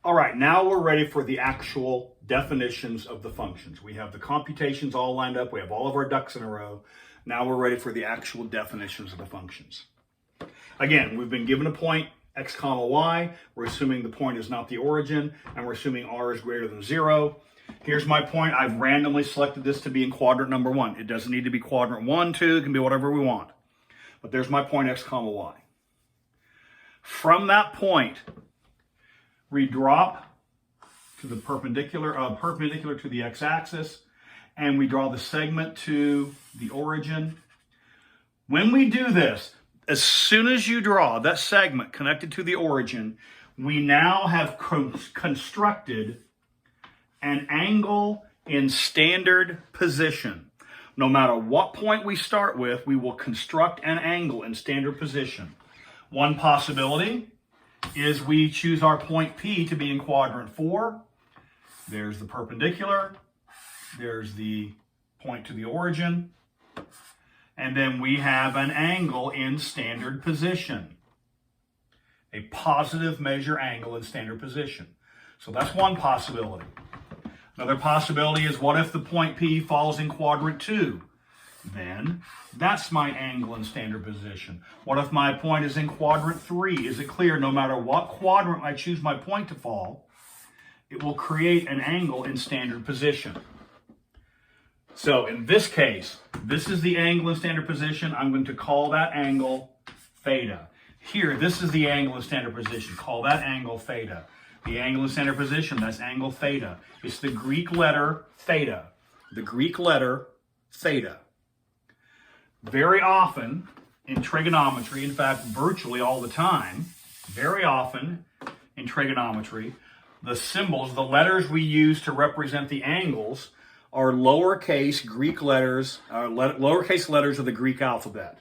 All right, now we're ready for the actual definitions of the functions. We have the computations all lined up. We have all of our ducks in a row. Now we're ready for the actual definitions of the functions. Again, we've been given a point, x comma y. We're assuming the point is not the origin, and we're assuming r is greater than 0. Here's my point. I've randomly selected this to be in quadrant number 1. It doesn't need to be quadrant 1, 2. It can be whatever we want. But there's my point, x comma y. From that point, we drop to the perpendicular to the x-axis, and we draw the segment to the origin. When we do this, as soon as you draw that segment connected to the origin, we now have constructed an angle in standard position. No matter what point we start with, we will construct an angle in standard position. One possibility is we choose our point P to be in quadrant 4. There's the perpendicular. There's the point to the origin. And then we have an angle in standard position. A positive measure angle in standard position. So that's one possibility. Another possibility is, what if the point P falls in quadrant 2? Then that's my angle in standard position. What if my point is in quadrant 3? Is it clear no matter what quadrant I choose my point to fall, it will create an angle in standard position? So in this case, this is the angle in standard position. I'm going to call that angle theta. Here, this is the angle in standard position. Call that angle theta. The angle in standard position, that's angle theta. It's the Greek letter theta. The Greek letter theta. Very often in trigonometry, in fact, virtually all the time, very often in trigonometry, the symbols, the letters we use to represent the angles are lowercase Greek letters, lowercase letters of the Greek alphabet.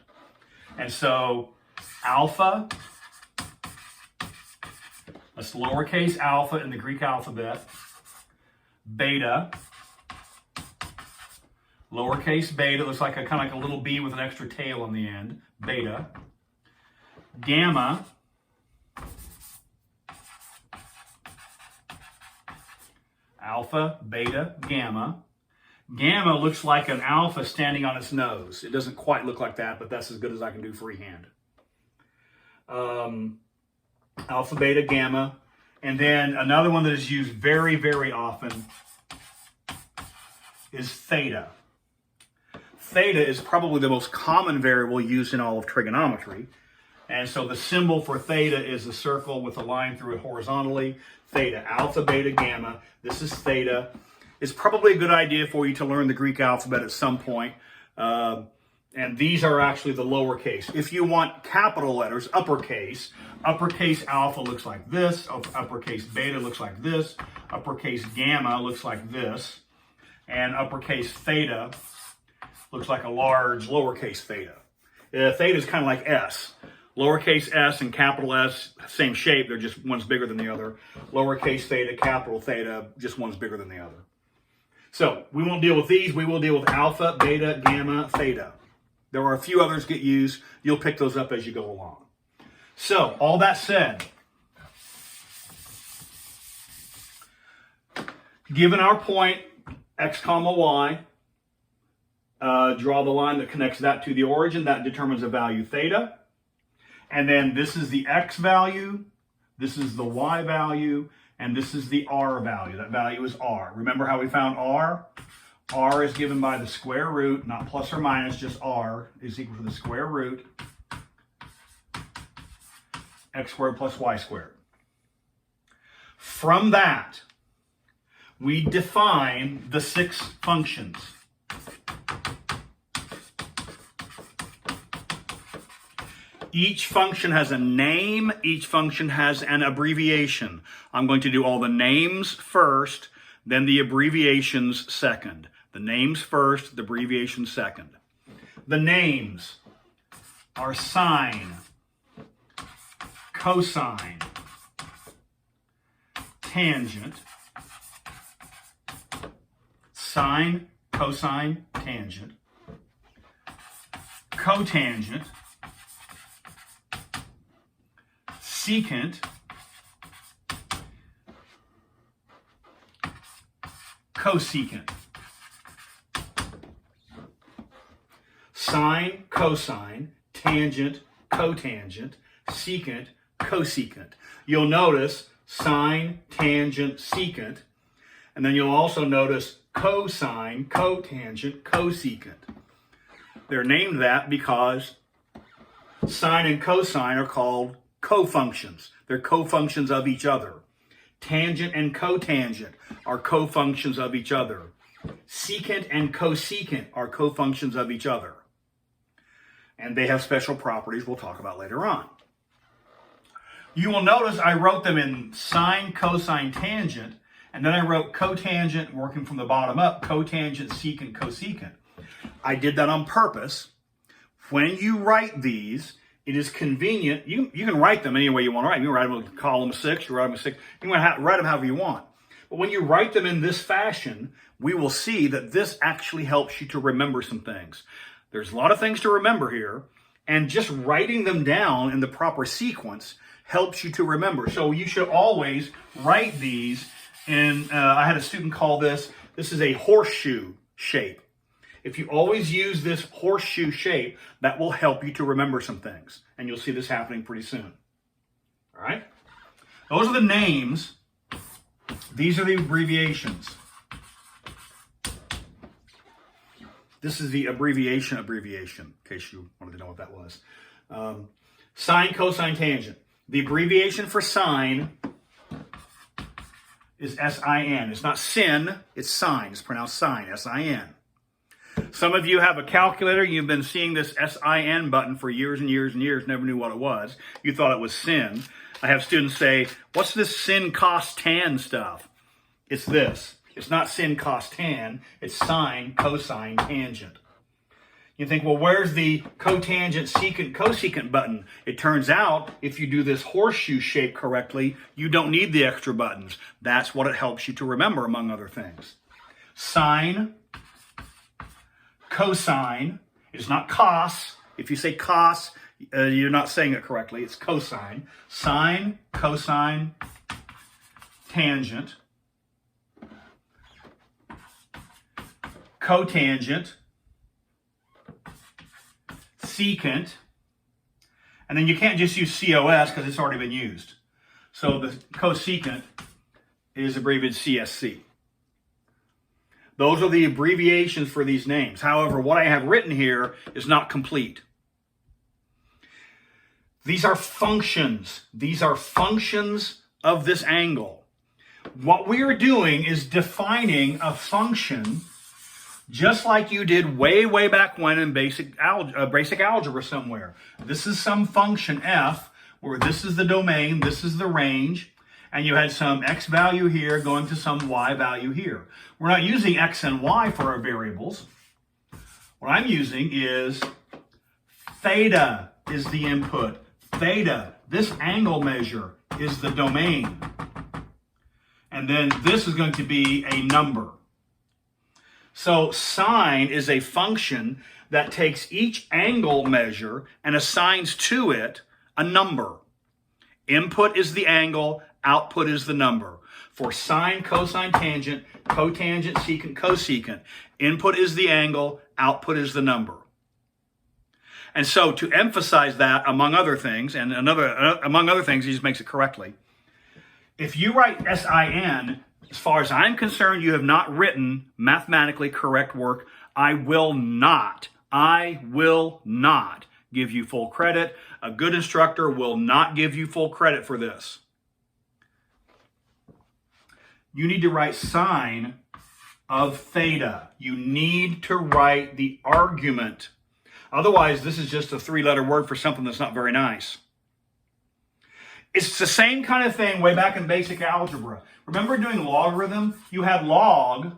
And so alpha, that's lowercase alpha in the Greek alphabet. Beta, lowercase beta, looks like kind of like a little b with an extra tail on the end. Beta. Gamma. Alpha, beta, gamma. Gamma looks like an alpha standing on its nose. It doesn't quite look like that, but that's as good as I can do freehand. Alpha, beta, gamma. And then another one that is used very, very often is theta. Theta is probably the most common variable used in all of trigonometry. And so the symbol for theta is a circle with a line through it horizontally. Theta, alpha, beta, gamma. This is theta. It's probably a good idea for you to learn the Greek alphabet at some point. And these are actually the lowercase. If you want capital letters, uppercase alpha looks like this. Uppercase beta looks like this. Uppercase gamma looks like this. And uppercase theta looks like a large lowercase theta. Theta is kind of like S. Lowercase s and capital S, same shape, they're just one's bigger than the other. Lowercase theta, capital theta, just one's bigger than the other. So we won't deal with these, we will deal with alpha, beta, gamma, theta. There are a few others get used. You'll pick those up as you go along. So, all that said, given our point, x comma y, draw the line that connects that to the origin. That determines a value theta. And then this is the x value, this is the y value, and this is the r value. That value is r. Remember how we found r? R is given by the square root, not plus or minus, just r is equal to the square root x squared plus y squared. From that, we define the 6 functions. Each function has a name, each function has an abbreviation. I'm going to do all the names first, then the abbreviations second. The names first, the abbreviations second. The names are sine, cosine, tangent, sine, cosine, tangent, cotangent, secant, cosecant. Sine, cosine, tangent, cotangent, secant, cosecant. You'll notice sine, tangent, secant, and then you'll also notice cosine, cotangent, cosecant. They're named that because sine and cosine are called cofunctions. They're cofunctions of each other. Tangent and cotangent are cofunctions of each other. Secant and cosecant are cofunctions of each other. And they have special properties we'll talk about later on. You will notice I wrote them in sine, cosine, tangent, and then I wrote cotangent, working from the bottom up, cotangent, secant, cosecant. I did that on purpose. When you write these, it is convenient. You can write them any way you want to write. You can write them in column 6, you write them in 6, you can write them however you want. But when you write them in this fashion, we will see that this actually helps you to remember some things. There's a lot of things to remember here, and just writing them down in the proper sequence helps you to remember. So you should always write these in, I had a student call this is a horseshoe shape. If you always use this horseshoe shape, that will help you to remember some things. And you'll see this happening pretty soon. All right? Those are the names. These are the abbreviations. This is the abbreviation, in case you wanted to know what that was. Sine, cosine, tangent. The abbreviation for sine is S-I-N. It's not sin, it's sine. It's pronounced sine, S-I-N. Some of you have a calculator. You've been seeing this S-I-N button for years and years and years, never knew what it was. You thought it was sin. I have students say, what's this sin, cos, tan stuff? It's this. It's not sin, cos, tan. It's sine, cosine, tangent. You think, well, where's the cotangent, secant, cosecant button? It turns out, if you do this horseshoe shape correctly, you don't need the extra buttons. That's what it helps you to remember, among other things. Sine, cosine is not cos. If you say cos, you're not saying it correctly. It's cosine. Sine, cosine, tangent, cotangent, secant, and then you can't just use COS because it's already been used. So the cosecant is abbreviated CSC. Those are the abbreviations for these names. However, what I have written here is not complete. These are functions. These are functions of this angle. What we are doing is defining a function just like you did way, way back when in basic algebra somewhere. This is some function f, where this is the domain, this is the range, and you had some x value here going to some y value here. We're not using x and y for our variables. What I'm using is theta is the input. Theta, this angle measure, is the domain. And then this is going to be a number. So sine is a function that takes each angle measure and assigns to it a number. Input is the angle, output is the number. For sine, cosine, tangent, cotangent, secant, cosecant, input is the angle, output is the number. And so to emphasize that, among other things, and among other things, he just makes it correctly. If you write SIN, as far as I'm concerned, you have not written mathematically correct work. I will not give you full credit. A good instructor will not give you full credit for this. You need to write sine of theta. You need to write the argument. Otherwise, this is just a three-letter word for something that's not very nice. It's the same kind of thing way back in basic algebra. Remember doing logarithm? You had log,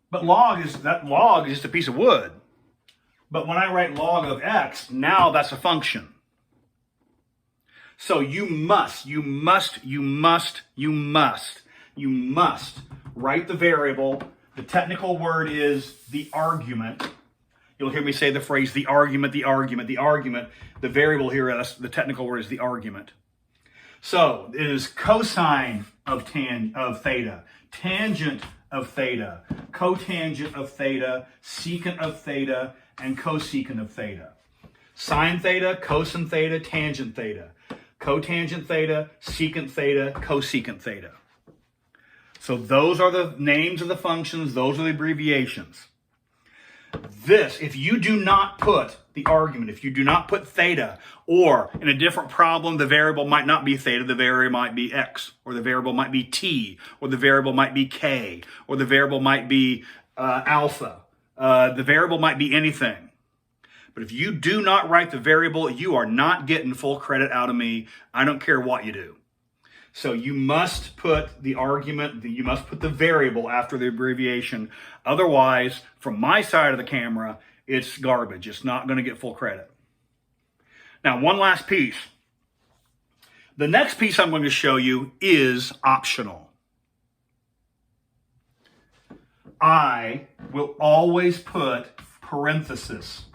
but log is just a piece of wood. But when I write log of x, now that's a function. So you must write the variable. The technical word is the argument. You'll hear me say the phrase, the argument, the argument, the argument. The variable here, the technical word is the argument. So it is cosine of theta, tangent of theta, cotangent of theta, secant of theta, and cosecant of theta. Sine theta, cosine theta, tangent theta. Cotangent theta, secant theta, cosecant theta. So those are the names of the functions. Those are the abbreviations. This, if you do not put the argument, if you do not put theta, or in a different problem, the variable might not be theta, the variable might be x, or the variable might be t, or the variable might be k, or the variable might be alpha. The variable might be anything. But if you do not write the variable, you are not getting full credit out of me. I don't care what you do. So you must put the argument, you must put the variable after the abbreviation. Otherwise, from my side of the camera, it's garbage. It's not going to get full credit. Now, one last piece. The next piece I'm going to show you is optional. I will always put parenthesis.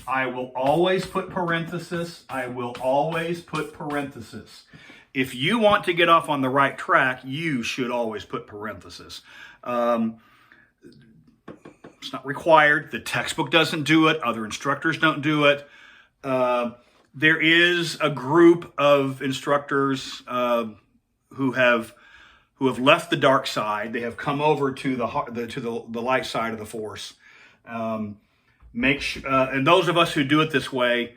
I will always put parenthesis. I will always put parenthesis. If you want to get off on the right track, you should always put parenthesis. It's not required. The textbook doesn't do it. Other instructors don't do it. There is a group of instructors who have left the dark side. They have come over to the light side of the force. And those of us who do it this way,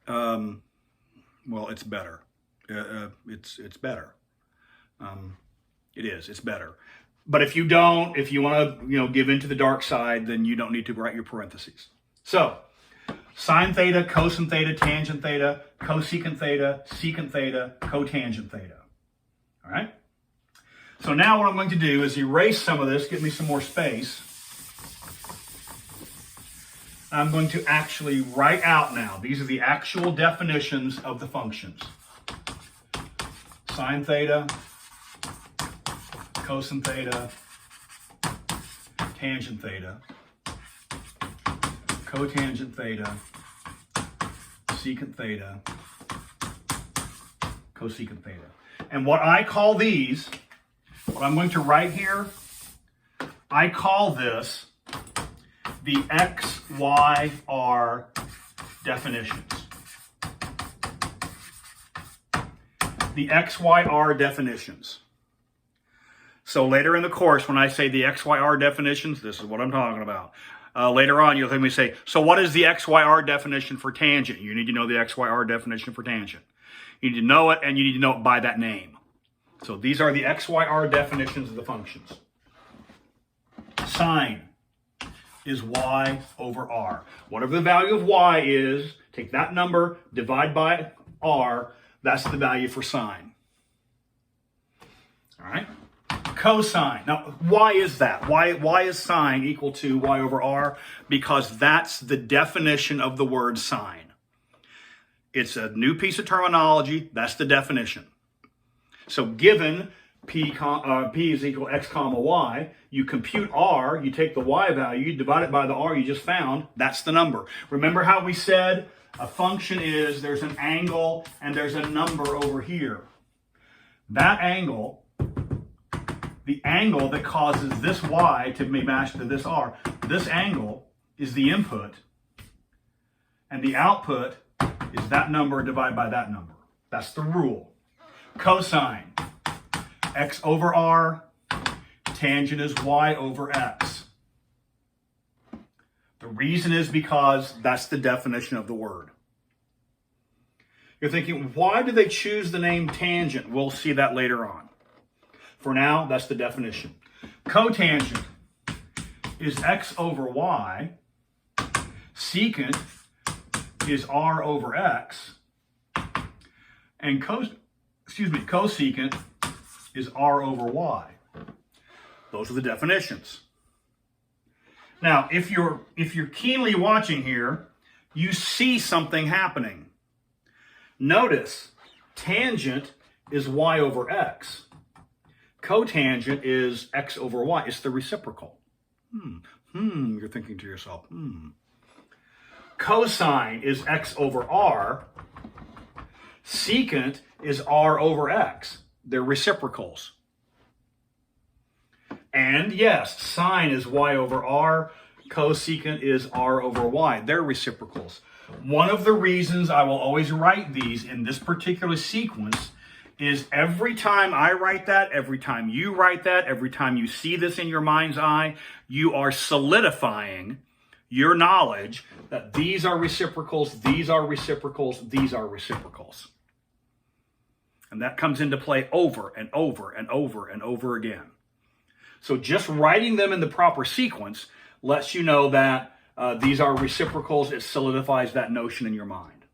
well, it's better. It's better. It's better. But if you don't, if you want to, give into the dark side, then you don't need to write your parentheses. So, sine theta, cosine theta, tangent theta, cosecant theta, secant theta, cotangent theta. All right? So now what I'm going to do is erase some of this, give me some more space. I'm going to actually write out now. These are the actual definitions of the functions. Sine theta, cosine theta, tangent theta, cotangent theta, secant theta, cosecant theta. And what I call these, what I'm going to write here, I call this the XYR definitions. The XYR definitions. So later in the course, when I say the XYR definitions, this is what I'm talking about. Later on, you'll hear me say, so what is the XYR definition for tangent? You need to know the XYR definition for tangent. You need to know it, and you need to know it by that name. So these are the XYR definitions of the functions. Sine is y over r. Whatever the value of y is, take that number, divide by r, that's the value for sine. All right? Cosine. Now, why is that? Why is sine equal to y over r? Because that's the definition of the word sine. It's a new piece of terminology. That's the definition. So given p is equal to x comma y, you compute r, you take the y value, you divide it by the r you just found, that's the number. Remember how we said a function is there's an angle and there's a number over here. That angle, the angle that causes this y to be matched to this r, this angle is the input, and the output is that number divided by that number. That's the rule. Cosine, x over r, tangent is y over x. The reason is because that's the definition of the word. You're thinking, why do they choose the name tangent? We'll see that later on. For now, that's the definition. Cotangent is x over y. Secant is r over x. And cosecant is r over y. Those are the definitions. Now, if you're keenly watching here, you see something happening. Notice, tangent is y over x. Cotangent is x over y. It's the reciprocal. You're thinking to yourself, Cosine is x over r. Secant is r over x. They're reciprocals. And yes, sine is y over r, cosecant is r over y. They're reciprocals. One of the reasons I will always write these in this particular sequence is every time I write that, every time you write that, every time you see this in your mind's eye, you are solidifying your knowledge that these are reciprocals, these are reciprocals, these are reciprocals. And that comes into play over and over and over and over again. So just writing them in the proper sequence lets you know that these are reciprocals. It solidifies that notion in your mind.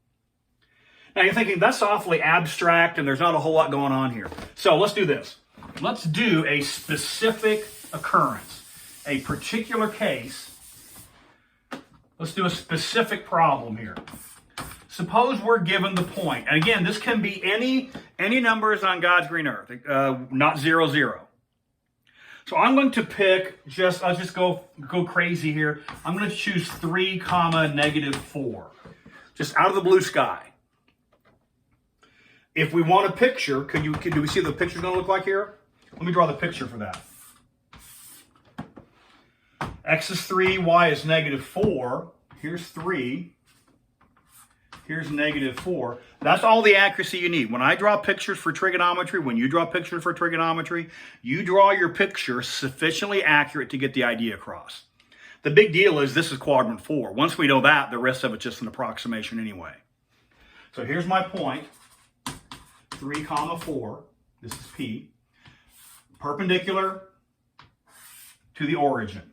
Now you're thinking, that's awfully abstract and there's not a whole lot going on here. So let's do this. Let's do a specific occurrence, a particular case. Let's do a specific problem here. Suppose we're given the point, and again, this can be any numbers on God's green earth, not 0, 0. So I'm going to pick, I'll just go crazy here. I'm going to choose 3, -4, just out of the blue sky. If we want a picture, do we see what the picture's going to look like here? Let me draw the picture for that. X is 3, y is -4. Here's 3. Here's -4. That's all the accuracy you need. When I draw pictures for trigonometry, when you draw pictures for trigonometry, you draw your picture sufficiently accurate to get the idea across. The big deal is this is quadrant 4. Once we know that, the rest of it's just an approximation anyway. So here's my point, 3, 4. This is P. Perpendicular to the origin.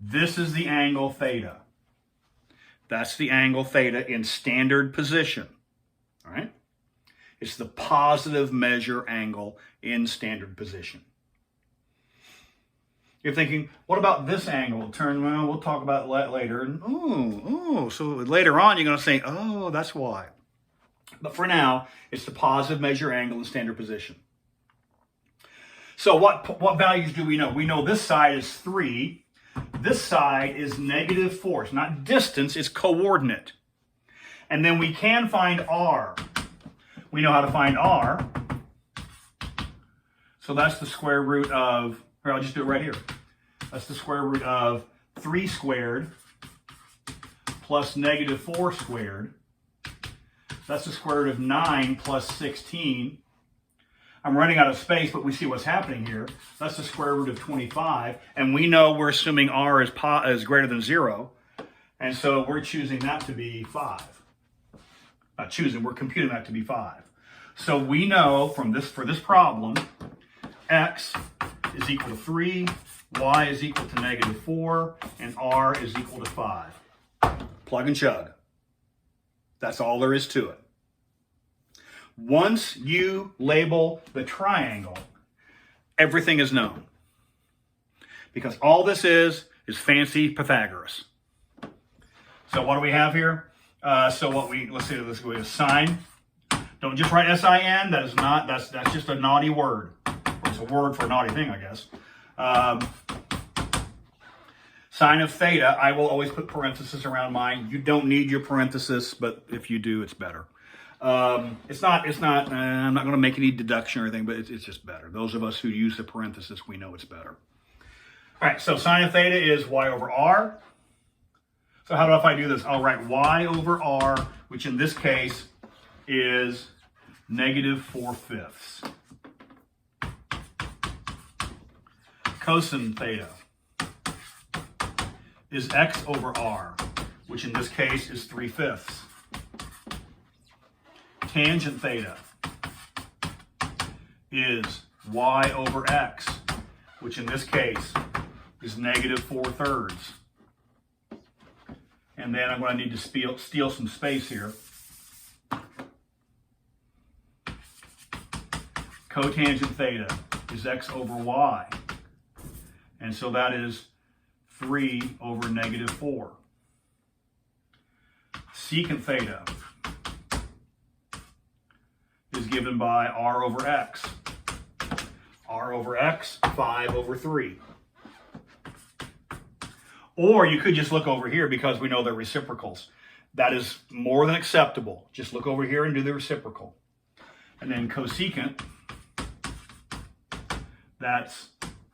This is the angle theta. That's the angle theta in standard position, all right? It's the positive measure angle in standard position. You're thinking, what about this angle? Well, we'll talk about it later. And, so later on you're going to say, oh, that's why. But for now, it's the positive measure angle in standard position. So what values do we know? We know this side is 3. This side is -4. It's not distance, it's coordinate. And then we can find r. We know how to find r. So that's the square root of, or I'll just do it right here. That's the square root of 3 squared plus -4 squared. That's the square root of 9 plus 16. I'm running out of space, but we see what's happening here. That's the square root of 25. And we know we're assuming r is greater than 0. And so we're choosing that to be 5. Not choosing, we're computing that to be 5. So we know for this problem, x is equal to 3, y is equal to -4, and r is equal to 5. Plug and chug. That's all there is to it. Once you label the triangle, everything is known. Because all this is fancy Pythagoras. So what do we have here? Let's say this go with sine. Don't just write S-I-N. That's just a naughty word. It's a word for a naughty thing, I guess. Sine of theta, I will always put parentheses around mine. You don't need your parenthesis, but if you do, it's better. I'm not going to make any deduction or anything, but it's just better. Those of us who use the parenthesis, we know it's better. All right, so sine of theta is y over r. So how do I do this? I'll write y over r, which in this case is -4/5. Cosine theta is x over r, which in this case is 3/5. Tangent theta is y over x, which in this case is -4/3. And then I'm going to need to steal some space here. Cotangent theta is x over y. And so that is 3 over -4. Secant theta is given by r over x. R over x, 5 over 3. Or you could just look over here because we know they're reciprocals. That is more than acceptable. Just look over here and do the reciprocal. And then cosecant, that's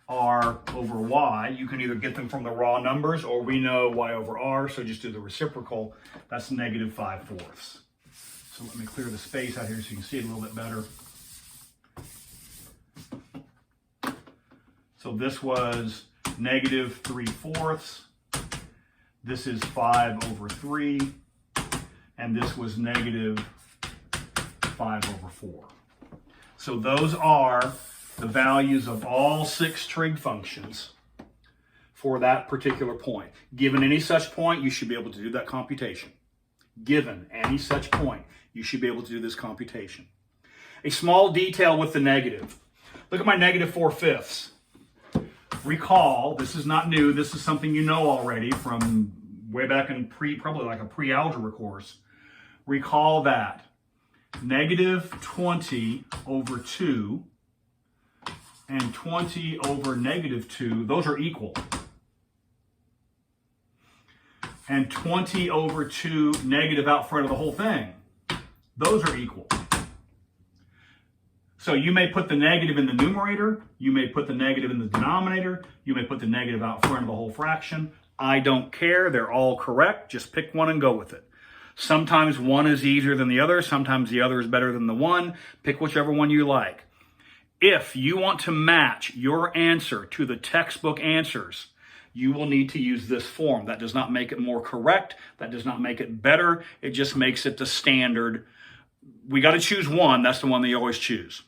r over y. You can either get them from the raw numbers, or we know y over r, so just do the reciprocal. That's negative 5/4. So let me clear the space out here so you can see it a little bit better. So this was negative 3/4. This is 5/3. And this was negative 5/4. So those are the values of all 6 trig functions for that particular point. Given any such point, you should be able to do that computation. Given any such point, you should be able to do this computation. A small detail with the negative. Look at my negative 4/5. Recall, this is not new, this is something you know already from way back in probably like a pre-algebra course. Recall that negative 20 over 2 and 20 over negative 2, those are equal. And 20 over 2 negative out front of the whole thing, those are equal. So you may put the negative in the numerator, you may put the negative in the denominator, you may put the negative out front of the whole fraction. I don't care, they're all correct, just pick one and go with it. Sometimes one is easier than the other, sometimes the other is better than the one. Pick whichever one you like. If you want to match your answer to the textbook answers, you will need to use this form. That does not make it more correct, that does not make it better, it just makes it the standard. We got to choose one, that's the one that you always choose.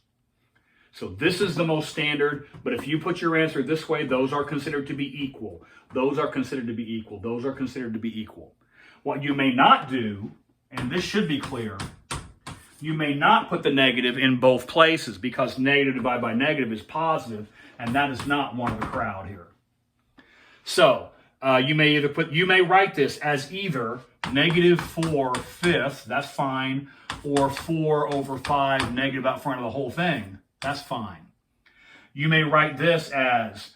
So this is the most standard, but if you put your answer this way, those are considered to be equal. Those are considered to be equal. Those are considered to be equal. What you may not do, and this should be clear, you may not put the negative in both places because negative divided by negative is positive, and that is not one of the crowd here. So you may write this as either negative 4/5, that's fine, or 4/5 negative out front of the whole thing. That's fine. You may write this as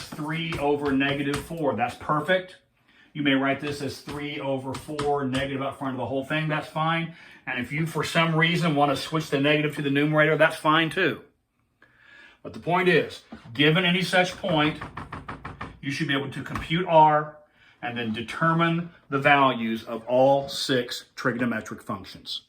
3 over negative 4. That's perfect. You may write this as 3 over 4 negative out front of the whole thing. That's fine. And if you, for some reason, want to switch the negative to the numerator, that's fine too. But the point is, given any such point, you should be able to compute r and then determine the values of all 6 trigonometric functions.